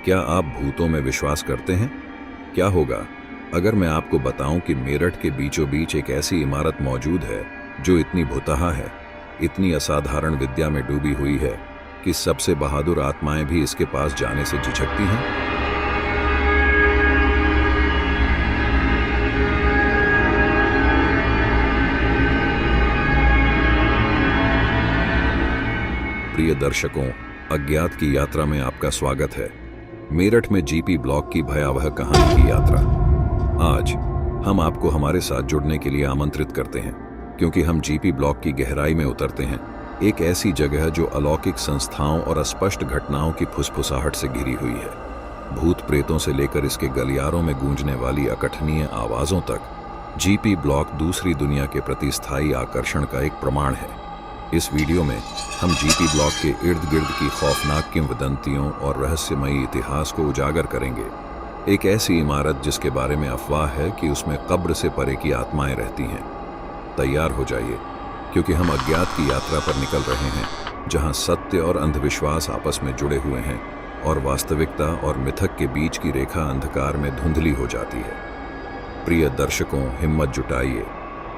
क्या आप भूतों में विश्वास करते हैं? क्या होगा अगर मैं आपको बताऊं कि मेरठ के बीचों बीच एक ऐसी इमारत मौजूद है जो इतनी भुतहा है, इतनी असाधारण विद्या में डूबी हुई है कि सबसे बहादुर आत्माएं भी इसके पास जाने से झिझकती हैं? प्रिय दर्शकों, अज्ञात की यात्रा में आपका स्वागत है। मेरठ में जीपी ब्लॉक की भयावह कहानी की यात्रा। आज हम आपको हमारे साथ जुड़ने के लिए आमंत्रित करते हैं, क्योंकि हम जीपी ब्लॉक की गहराई में उतरते हैं, एक ऐसी जगह जो अलौकिक संस्थाओं और अस्पष्ट घटनाओं की फुसफुसाहट से घिरी हुई है। भूत प्रेतों से लेकर इसके गलियारों में गूंजने वाली अकथनीय आवाजों तक, जीपी ब्लॉक दूसरी दुनिया के प्रति स्थायी आकर्षण का एक प्रमाण है। इस वीडियो में हम जीपी ब्लॉक के इर्द गिर्द की खौफनाक किंवदंतियों और रहस्यमयी इतिहास को उजागर करेंगे। एक ऐसी इमारत जिसके बारे में अफवाह है कि उसमें कब्र से परे की आत्माएं रहती हैं। तैयार हो जाइए, क्योंकि हम अज्ञात की यात्रा पर निकल रहे हैं, जहां सत्य और अंधविश्वास आपस में जुड़े हुए हैं और वास्तविकता और मिथक के बीच की रेखा अंधकार में धुंधली हो जाती है। प्रिय दर्शकों, हिम्मत जुटाइए,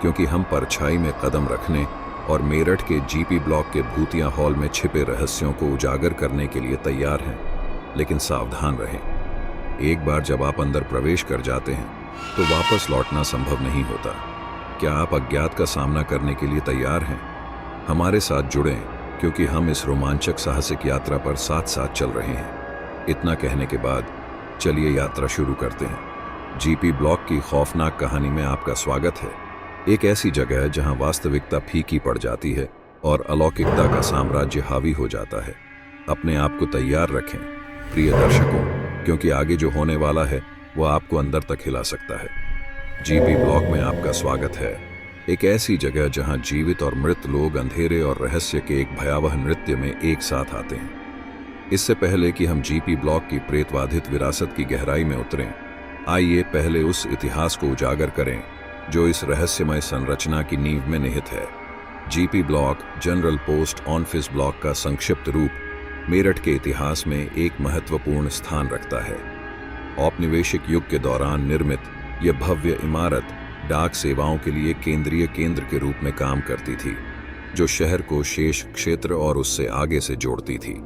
क्योंकि हम परछाई में कदम रखने और मेरठ के जीपी ब्लॉक के भूतिया हॉल में छिपे रहस्यों को उजागर करने के लिए तैयार हैं। लेकिन सावधान रहें, एक बार जब आप अंदर प्रवेश कर जाते हैं तो वापस लौटना संभव नहीं होता। क्या आप अज्ञात का सामना करने के लिए तैयार हैं? हमारे साथ जुड़ें, क्योंकि हम इस रोमांचक साहसिक यात्रा पर साथ साथ चल रहे हैं। इतना कहने के बाद चलिए यात्रा शुरू करते हैं। जीपी ब्लॉक की खौफनाक कहानी में आपका स्वागत है। एक ऐसी जगह है जहां वास्तविकता फीकी पड़ जाती है और अलौकिकता का साम्राज्य हावी हो जाता है। अपने आप को तैयार रखें प्रिय दर्शकों, क्योंकि आगे जो होने वाला है वो आपको अंदर तक हिला सकता है। जीपी ब्लॉक में आपका स्वागत है, एक ऐसी जगह जहां जीवित और मृत लोग अंधेरे और रहस्य के एक भयावह नृत्य में एक साथ आते हैं। इससे पहले कि हम जीपी ब्लॉक की प्रेतवाधित विरासत की गहराई में उतरें, आइए पहले उस इतिहास को उजागर करें जो इस रहस्यमय संरचना की नींव में निहित है। GP block general post office block का संक्षिप्त रूप मेरठ के इतिहास में एक महत्वपूर्ण स्थान रखता है। औपनिवेशिक युग के दौरान निर्मित यह भव्य इमारत डाक सेवाओं के लिए केंद्रीय केंद्र के रूप में काम करती थी, जो शहर को शेष क्षेत्र और उससे आगे से जोड़ती थी।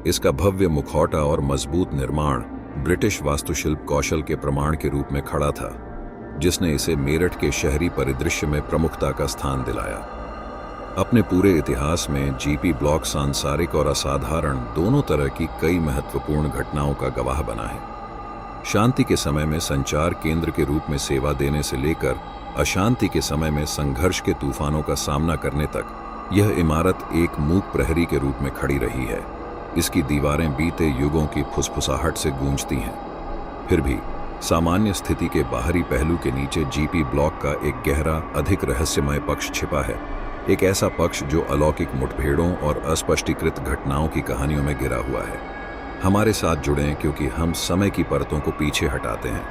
इसका भव्य मुखौटा और मजबूत निर्माण ब्रिटिश वास्तुशिल्प कौशल के प्रमाण के रूप में खड़ा था, जिसने इसे मेरठ के शहरी परिदृश्य में प्रमुखता का स्थान दिलाया। अपने पूरे इतिहास में जीपी ब्लॉक सांसारिक और असाधारण दोनों तरह की कई महत्वपूर्ण घटनाओं का गवाह बना है। शांति के समय में संचार केंद्र के रूप में सेवा देने से लेकर अशांति के समय में संघर्ष के तूफानों का सामना करने तक यह इमारत एक मूक प्रहरी के रूप में खड़ी रही है। इसकी दीवारें बीते युगों की फुसफुसाहट से गूंजती हैं। फिर भी सामान्य स्थिति के बाहरी पहलू के नीचे जीपी ब्लॉक का एक गहरा, अधिक रहस्यमय पक्ष छिपा है। एक ऐसा पक्ष जो अलौकिक मुठभेड़ों और अस्पष्टीकृत घटनाओं की कहानियों में घिरा हुआ है। हमारे साथ जुड़ें, क्योंकि हम समय की परतों को पीछे हटाते हैं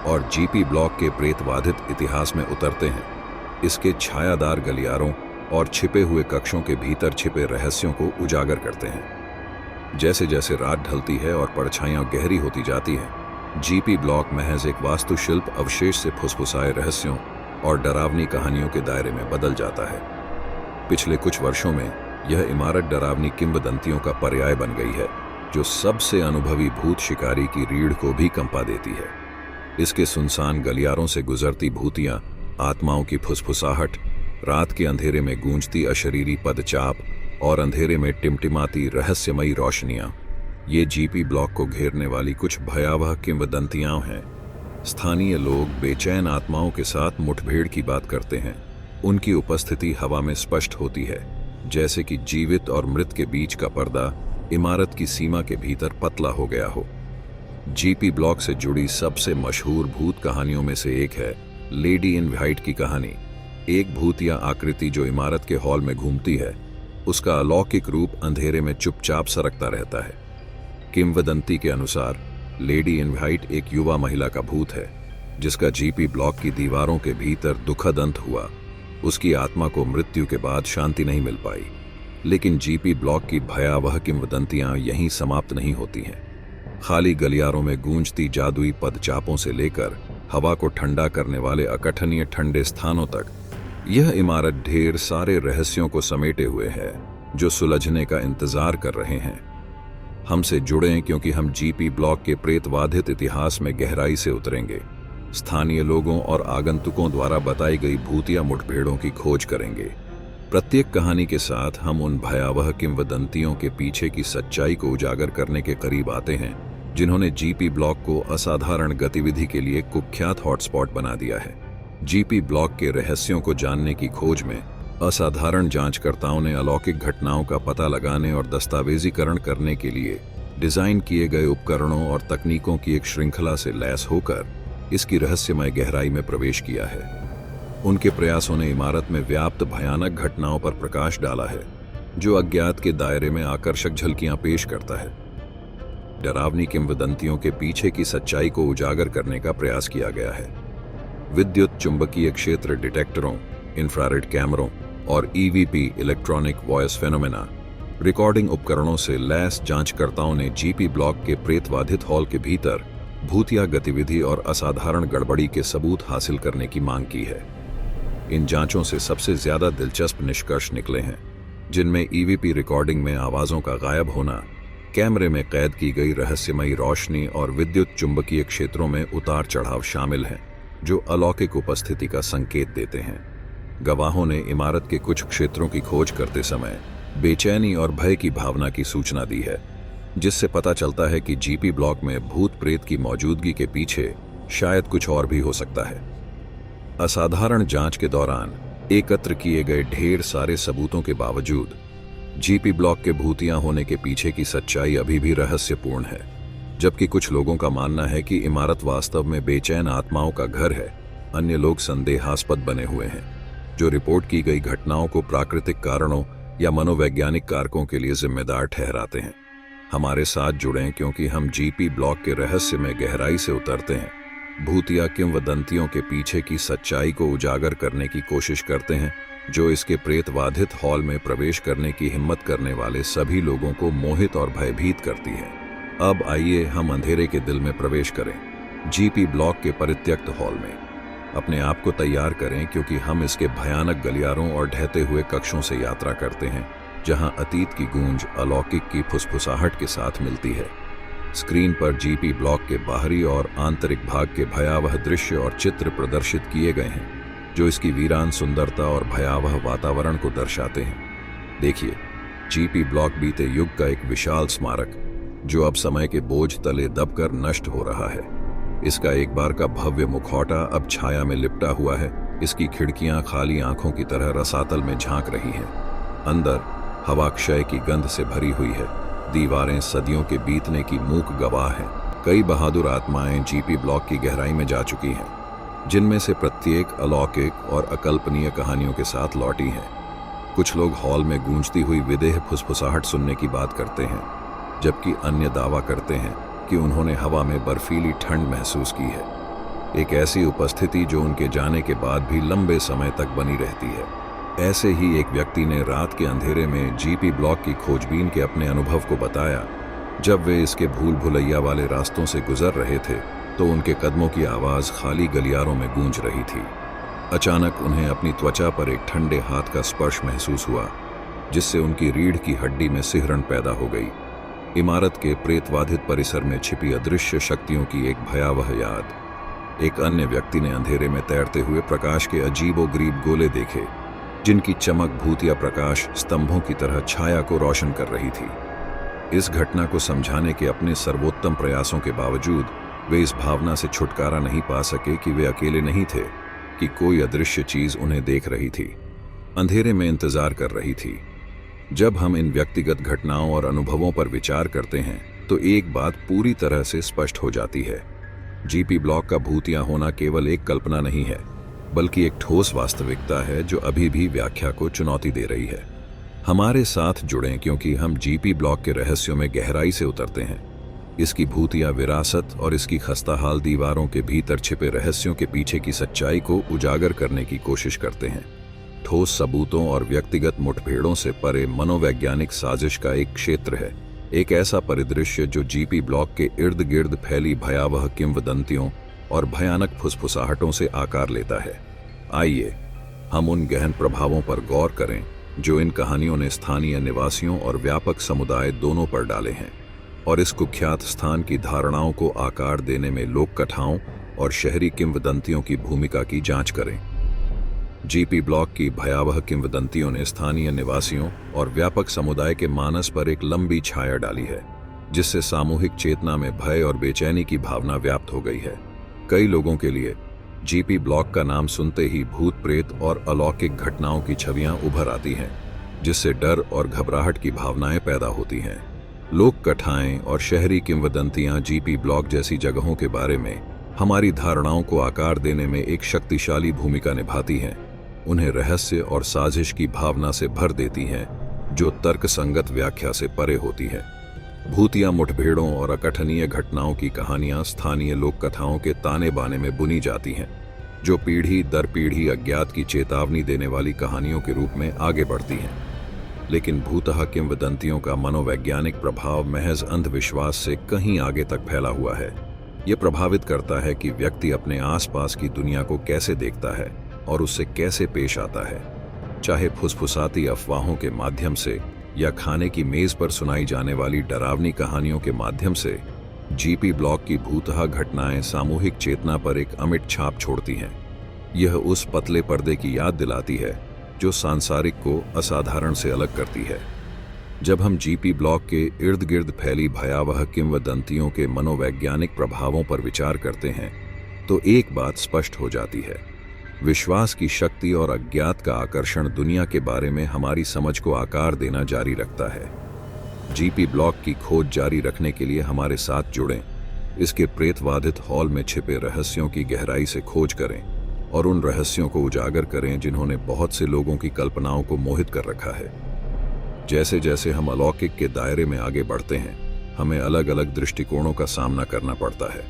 और जीपी ब्लॉक के प्रेतवाधित इतिहास में उतरते हैं, इसके छायादार गलियारों और छिपे हुए कक्षों के भीतर छिपे रहस्यों को उजागर करते हैं। जैसे जैसे रात ढलती है और परछाइयां गहरी होती जाती हैं, जीपी ब्लॉक महज एक वास्तुशिल्प अवशेष से फुसफुसाए रहस्यों और डरावनी कहानियों के दायरे में बदल जाता है। पिछले कुछ वर्षों में यह इमारत डरावनी किंवदंतियों का पर्याय बन गई है, जो सबसे अनुभवी भूत शिकारी की रीढ़ को भी कंपा देती है। इसके सुनसान गलियारों से गुजरती भूतियां, आत्माओं की फुसफुसाहट, रात के अंधेरे में गूंजती अशरीरी पदचाप और अंधेरे में टिमटिमाती रहस्यमयी रोशनियां, ये जीपी ब्लॉक को घेरने वाली कुछ भयावह किंवदंतियां हैं। स्थानीय लोग बेचैन आत्माओं के साथ मुठभेड़ की बात करते हैं। उनकी उपस्थिति हवा में स्पष्ट होती है, जैसे कि जीवित और मृत के बीच का पर्दा इमारत की सीमा के भीतर पतला हो गया हो। जीपी ब्लॉक से जुड़ी सबसे मशहूर भूत कहानियों में से एक है लेडी इन व्हाइट की कहानी। एक भूतिया आकृति जो इमारत के हॉल में घूमती है, उसका अलौकिक रूप अंधेरे में चुपचाप सरकता रहता है। किंवदंती के अनुसार लेडी इन व्हाइट एक युवा महिला का भूत है, जिसका जीपी ब्लॉक की दीवारों के भीतर दुखद अंत हुआ। उसकी आत्मा को मृत्यु के बाद शांति नहीं मिल पाई। लेकिन जीपी ब्लॉक की भयावह किंवदंतियां यहीं समाप्त नहीं होती हैं। खाली गलियारों में गूंजती जादुई पदचापों से लेकर हवा को ठंडा करने वाले अकथनीय ठंडे स्थानों तक, यह इमारत ढेर सारे रहस्यों को समेटे हुए है जो सुलझने का इंतजार कर रहे हैं। हमसे जुड़ें क्योंकि हम जीपी ब्लॉक के प्रेतवाधित इतिहास में गहराई से उतरेंगे, स्थानीय लोगों और आगंतुकों द्वारा बताई गई भूतिया मुठभेड़ों की खोज करेंगे। प्रत्येक कहानी के साथ हम उन भयावह किंवदंतियों के पीछे की सच्चाई को उजागर करने के करीब आते हैं जिन्होंने जीपी ब्लॉक को असाधारण गतिविधि के लिए कुख्यात हॉटस्पॉट बना दिया है। जीपी ब्लॉक के रहस्यों को जानने की खोज में असाधारण जांचकर्ताओं ने अलौकिक घटनाओं का पता लगाने और दस्तावेजीकरण करने के लिए डिजाइन किए गए उपकरणों और तकनीकों की एक श्रृंखला से लैस होकर इसकी रहस्यमय गहराई में प्रवेश किया है। उनके प्रयासों ने इमारत में व्याप्त भयानक घटनाओं पर प्रकाश डाला है जो अज्ञात के दायरे में आकर्षक झलकियां पेश करता है। डरावनी किंवदंतियों के पीछे की सच्चाई को उजागर करने का प्रयास किया गया है। विद्युत चुंबकीय क्षेत्र डिटेक्टरों, इंफ्रारेड कैमरों और EVP electronic voice phenomena recording उपकरणों से लैस जांचकर्ताओं ने जीपी ब्लॉक के प्रेतवाधित हॉल के भीतर भूतिया गतिविधि और असाधारण गड़बड़ी के सबूत हासिल करने की मांग की है। इन जांचों से सबसे ज्यादा दिलचस्प निष्कर्ष निकले हैं, जिनमें ईवीपी रिकॉर्डिंग में आवाजों का गायब होना, कैमरे में कैद की गई रहस्यमयी रोशनी और विद्युत चुंबकीय क्षेत्रों में उतार चढ़ाव शामिल हैं जो अलौकिक उपस्थिति का संकेत देते हैं। गवाहों ने इमारत के कुछ क्षेत्रों की खोज करते समय बेचैनी और भय की भावना की सूचना दी है, जिससे पता चलता है कि जीपी ब्लॉक में भूत प्रेत की मौजूदगी के पीछे शायद कुछ और भी हो सकता है। असाधारण जांच के दौरान एकत्र किए गए ढेर सारे सबूतों के बावजूद जीपी ब्लॉक के भूतिया होने के पीछे की सच्चाई अभी भी रहस्यपूर्ण है। जबकि कुछ लोगों का मानना है कि इमारत वास्तव में बेचैन आत्माओं का घर है, अन्य लोग संदेहास्पद बने हुए हैं जो रिपोर्ट की गई घटनाओं को प्राकृतिक कारणों या मनोवैज्ञानिक कारकों के लिए जिम्मेदार ठहराते हैं। हमारे साथ जुड़ें क्योंकि हम जीपी ब्लॉक के रहस्य में गहराई से उतरते हैं, भूतिया किंवदंतियों के पीछे की सच्चाई को उजागर करने की कोशिश करते हैं जो इसके प्रेतवाधित हॉल में प्रवेश करने की हिम्मत करने वाले सभी लोगों को मोहित और भयभीत करती है। अब आइए हम अंधेरे के दिल में प्रवेश करें, जीपी ब्लॉक के परित्यक्त हॉल में। अपने आप को तैयार करें क्योंकि हम इसके भयानक गलियारों और ढहते हुए कक्षों से यात्रा करते हैं जहां अतीत की गूंज अलौकिक की फुसफुसाहट के साथ मिलती है। स्क्रीन पर जीपी ब्लॉक के बाहरी और आंतरिक भाग के भयावह दृश्य और चित्र प्रदर्शित किए गए हैं जो इसकी वीरान सुंदरता और भयावह वातावरण को दर्शाते हैं। देखिए, जीपी ब्लॉक बीते युग का एक विशाल स्मारक जो अब समय के बोझ तले दबकर नष्ट हो रहा है। इसका एक बार का भव्य मुखौटा अब छाया में लिपटा हुआ है। इसकी खिड़कियां खाली आंखों की तरह रसातल में झांक रही हैं। अंदर हवा क्षय की गंध से भरी हुई है। दीवारें सदियों के बीतने की मूक गवाह हैं। कई बहादुर आत्माएं जीपी ब्लॉक की गहराई में जा चुकी हैं, जिनमें से प्रत्येक अलौकिक और अकल्पनीय कहानियों के साथ लौटी हैं। कुछ लोग हॉल में गूंजती हुई विदेह फुसफुसाहट सुनने की बात करते हैं, जबकि अन्य दावा करते हैं कि उन्होंने हवा में बर्फीली ठंड महसूस की है, एक ऐसी उपस्थिति जो उनके जाने के बाद भी लंबे समय तक बनी रहती है। ऐसे ही एक व्यक्ति ने रात के अंधेरे में जीपी ब्लॉक की खोजबीन के अपने अनुभव को बताया। जब वे इसके भूल भुलैया वाले रास्तों से गुजर रहे थे तो उनके कदमों की आवाज खाली गलियारों में गूंज रही थी। अचानक उन्हें अपनी त्वचा पर एक ठंडे हाथ का स्पर्श महसूस हुआ, जिससे उनकी रीढ़ की हड्डी में सिहरन पैदा हो गई। इमारत के प्रेतवाधित परिसर में छिपी अदृश्य शक्तियों की एक भयावह याद। एक अन्य व्यक्ति ने अंधेरे में तैरते हुए प्रकाश के अजीबोगरीब गोले देखे, जिनकी चमक भूतिया प्रकाश स्तंभों की तरह छाया को रोशन कर रही थी। इस घटना को समझाने के अपने सर्वोत्तम प्रयासों के बावजूद वे इस भावना से छुटकारा नहीं पा सके कि वे अकेले नहीं थे, कि कोई अदृश्य चीज उन्हें देख रही थी, अंधेरे में इंतजार कर रही थी। जब हम इन व्यक्तिगत घटनाओं और अनुभवों पर विचार करते हैं तो एक बात पूरी तरह से स्पष्ट हो जाती है। जीपी ब्लॉक का भूतिया होना केवल एक कल्पना नहीं है, बल्कि एक ठोस वास्तविकता है जो अभी भी व्याख्या को चुनौती दे रही है। हमारे साथ जुड़ें क्योंकि हम जीपी ब्लॉक के रहस्यों में गहराई से उतरते हैं, इसकी भूतिया विरासत और इसकी खस्ताहाल दीवारों के भीतर छिपे रहस्यों के पीछे की सच्चाई को उजागर करने की कोशिश करते हैं। ठोस सबूतों और व्यक्तिगत मुठभेड़ों से परे मनोवैज्ञानिक साजिश का एक क्षेत्र है एक ऐसा परिदृश्य जो जीपी ब्लॉक के इर्द गिर्द फैली भयावह किंवदंतियों और भयानक फुसफुसाहटों से आकार लेता है। आइए हम उन गहन प्रभावों पर गौर करें जो इन कहानियों ने स्थानीय निवासियों और व्यापक समुदाय दोनों पर डाले हैं, और इस कुख्यात स्थान की धारणाओं को आकार देने में लोक कथाओं और शहरी किंवदंतियों की भूमिका की जांच करें। जीपी ब्लॉक की भयावह किंवदंतियों ने स्थानीय निवासियों और व्यापक समुदाय के मानस पर एक लंबी छाया डाली है, जिससे सामूहिक चेतना में भय और बेचैनी की भावना व्याप्त हो गई है। कई लोगों के लिए जीपी ब्लॉक का नाम सुनते ही भूत प्रेत और अलौकिक घटनाओं की छवियां उभर आती हैं, जिससे डर और घबराहट की भावनाएं पैदा होती हैं। लोक कथाएं और शहरी किंवदंतियां जीपी ब्लॉक जैसी जगहों के बारे में हमारी धारणाओं को आकार देने में एक शक्तिशाली भूमिका निभाती हैं। उन्हें रहस्य और साजिश की भावना से भर देती हैं, जो तर्कसंगत व्याख्या से परे होती है। भूतिया मुठभेड़ों और अकथनीय घटनाओं की कहानियां स्थानीय लोक कथाओं के ताने बाने में बुनी जाती हैं, जो पीढ़ी दर पीढ़ी अज्ञात की चेतावनी देने वाली कहानियों के रूप में आगे बढ़ती हैं। लेकिन भूतहा किंवदंतियों का मनोवैज्ञानिक प्रभाव महज अंधविश्वास से कहीं आगे तक फैला हुआ है। यह प्रभावित करता है कि व्यक्ति अपने आसपास की दुनिया को कैसे देखता है और उससे कैसे पेश आता है, चाहे फुसफुसाती अफवाहों के माध्यम से या खाने की मेज पर सुनाई जाने वाली डरावनी कहानियों के माध्यम से। जीपी ब्लॉक की भूतहा घटनाएं सामूहिक चेतना पर एक अमिट छाप छोड़ती हैं। यह उस पतले पर्दे की याद दिलाती है जो सांसारिक को असाधारण से अलग करती है। जब हम जीपी ब्लॉक के इर्द गिर्द फैली भयावह किंवदंतियों के मनोवैज्ञानिक प्रभावों पर विचार करते हैं, तो एक बात स्पष्ट हो जाती है। विश्वास की शक्ति और अज्ञात का आकर्षण दुनिया के बारे में हमारी समझ को आकार देना जारी रखता है। जीपी ब्लॉक की खोज जारी रखने के लिए हमारे साथ जुड़ें। इसके प्रेतवाधित हॉल में छिपे रहस्यों की गहराई से खोज करें और उन रहस्यों को उजागर करें जिन्होंने बहुत से लोगों की कल्पनाओं को मोहित कर रखा है। जैसे जैसे हम अलौकिक के दायरे में आगे बढ़ते हैं, हमें अलग अलग दृष्टिकोणों का सामना करना पड़ता है।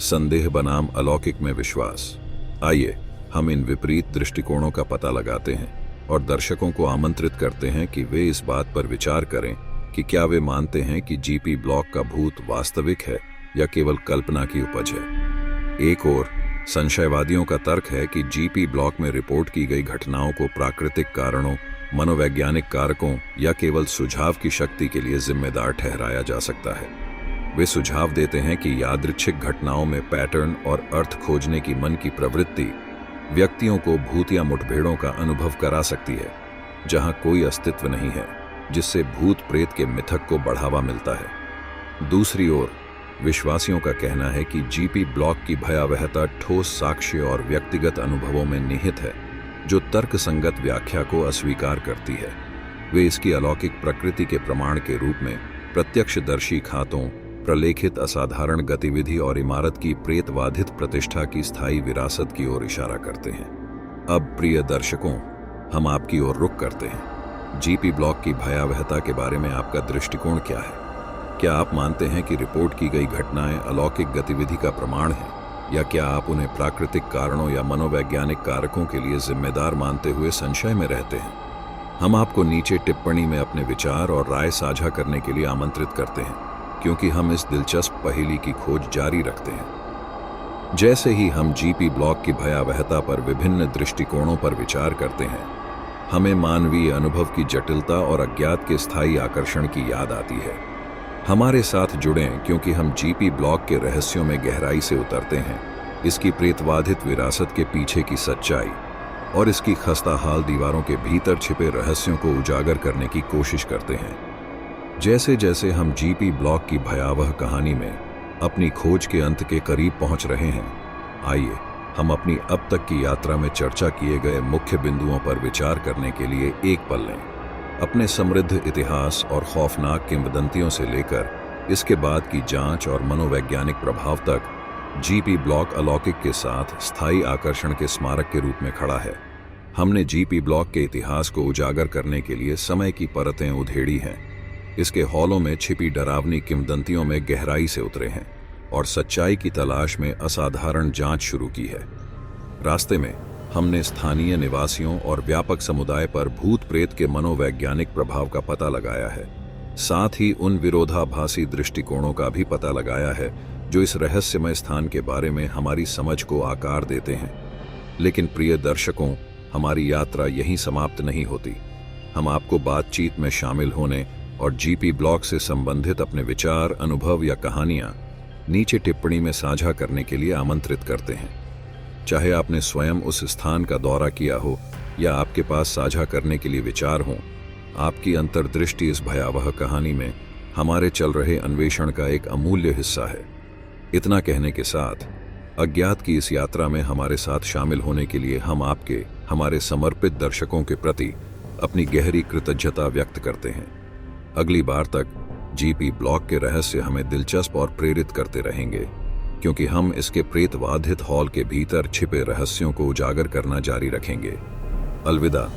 संदेह बनाम अलौकिक में विश्वास। आइए हम इन विपरीत दृष्टिकोणों का पता लगाते हैं और दर्शकों को आमंत्रित करते हैं कि वे इस बात पर विचार करें कि क्या वे मानते हैं कि जीपी ब्लॉक का भूत वास्तविक है या केवल कल्पना की उपज है। एक और संशयवादियों का तर्क है कि जीपी ब्लॉक में रिपोर्ट की गई घटनाओं को प्राकृतिक कारणों, मनोवैज्ञानिक कारकों या केवल सुझाव की शक्ति के लिए जिम्मेदार ठहराया जा सकता है। वे सुझाव देते हैं कि यादृच्छिक घटनाओं में पैटर्न और अर्थ खोजने की मन की प्रवृत्ति व्यक्तियों को भूत या मुठभेड़ों का अनुभव करा सकती है, जहां कोई अस्तित्व नहीं है, जिससे भूत प्रेत के मिथक को बढ़ावा मिलता है। दूसरी ओर विश्वासियों का कहना है कि जीपी ब्लॉक की भयावहता ठोस साक्ष्य और व्यक्तिगत अनुभवों में निहित है, जो तर्कसंगत व्याख्या को अस्वीकार करती है। वे इसकी अलौकिक प्रकृति के प्रमाण के रूप में प्रत्यक्षदर्शी खातों, प्रलेखित असाधारण गतिविधि और इमारत की प्रेतवाधित प्रतिष्ठा की स्थायी विरासत की ओर इशारा करते हैं। अब प्रिय दर्शकों, हम आपकी ओर रुख करते हैं। जीपी ब्लॉक की भयावहता के बारे में आपका दृष्टिकोण क्या है? क्या आप मानते हैं कि रिपोर्ट की गई घटनाएं अलौकिक गतिविधि का प्रमाण है, या क्या आप उन्हें प्राकृतिक कारणों या मनोवैज्ञानिक कारकों के लिए जिम्मेदार मानते हुए संशय में रहते हैं? हम आपको नीचे टिप्पणी में अपने विचार और राय साझा करने के लिए आमंत्रित करते हैं, क्योंकि हम इस दिलचस्प पहेली की खोज जारी रखते हैं। जैसे ही हम जीपी ब्लॉक की भयावहता पर विभिन्न दृष्टिकोणों पर विचार करते हैं, हमें मानवीय अनुभव की जटिलता और अज्ञात के स्थायी आकर्षण की याद आती है। हमारे साथ जुड़ें, क्योंकि हम जीपी ब्लॉक के रहस्यों में गहराई से उतरते हैं, इसकी प्रेतवाधित विरासत के पीछे की सच्चाई और इसकी खस्ताहाल दीवारों के भीतर छिपे रहस्यों को उजागर करने की कोशिश करते हैं। जैसे जैसे हम जीपी ब्लॉक की भयावह कहानी में अपनी खोज के अंत के करीब पहुंच रहे हैं, आइए हम अपनी अब तक की यात्रा में चर्चा किए गए मुख्य बिंदुओं पर विचार करने के लिए एक पल लें। अपने समृद्ध इतिहास और खौफनाक किंवदंतियों से लेकर इसके बाद की जांच और मनोवैज्ञानिक प्रभाव तक, जीपी ब्लॉक अलौकिक के साथ स्थायी आकर्षण के स्मारक के रूप में खड़ा है। हमने जीपी ब्लॉक के इतिहास को उजागर करने के लिए समय की परतें उधेड़ी हैं, इसके हॉलों में छिपी डरावनी किंवदंतियों में गहराई से उतरे हैं और सच्चाई की तलाश में असाधारण जांच शुरू की है। रास्ते में हमने स्थानीय निवासियों और व्यापक समुदाय पर भूत प्रेत के मनोवैज्ञानिक प्रभाव का पता लगाया है। साथ ही उन विरोधाभासी दृष्टिकोणों का भी पता लगाया है जो इस रहस्यमय स्थान के बारे में हमारी समझ को आकार देते हैं। लेकिन प्रिय दर्शकों, हमारी यात्रा यहीं समाप्त नहीं होती। हम आपको बातचीत में शामिल होने और जीपी ब्लॉग से संबंधित अपने विचार, अनुभव या कहानियां नीचे टिप्पणी में साझा करने के लिए आमंत्रित करते हैं। चाहे आपने स्वयं उस स्थान का दौरा किया हो या आपके पास साझा करने के लिए विचार हों, आपकी अंतर्दृष्टि इस भयावह कहानी में हमारे चल रहे अन्वेषण का एक अमूल्य हिस्सा है। इतना कहने के साथ अज्ञात की इस यात्रा में हमारे साथ शामिल होने के लिए हम आपके, हमारे समर्पित दर्शकों के प्रति अपनी गहरी कृतज्ञता व्यक्त करते हैं। अगली बार तक जीपी ब्लॉग के रहस्य हमें दिलचस्प और प्रेरित करते रहेंगे, क्योंकि हम इसके प्रेतवाधित हॉल के भीतर छिपे रहस्यों को उजागर करना जारी रखेंगे। अलविदा।